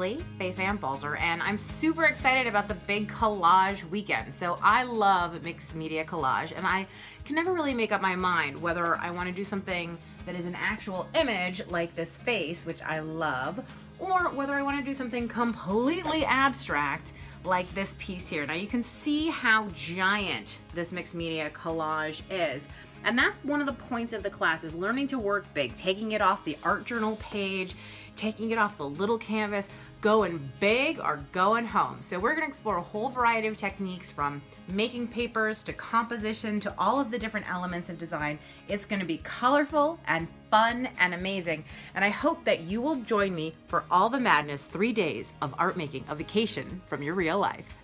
Julie Fei-Fan Balzer, and I'm super excited about the big collage weekend. So I love mixed media collage, and I can never really make up my mind whether I want to do something that is an actual image like this face, which I love, or whether I want to do something completely abstract like this piece here. Now you can see how giant this mixed media collage is. And that's one of the points of the class, is learning to work big, taking it off the art journal page, taking it off the little canvas, going big or going home. So we're gonna explore a whole variety of techniques, from making papers to composition to all of the different elements of design. It's gonna be colorful and fun and amazing. And I hope that you will join me for all the madness, 3 days of art making, a vacation from your real life.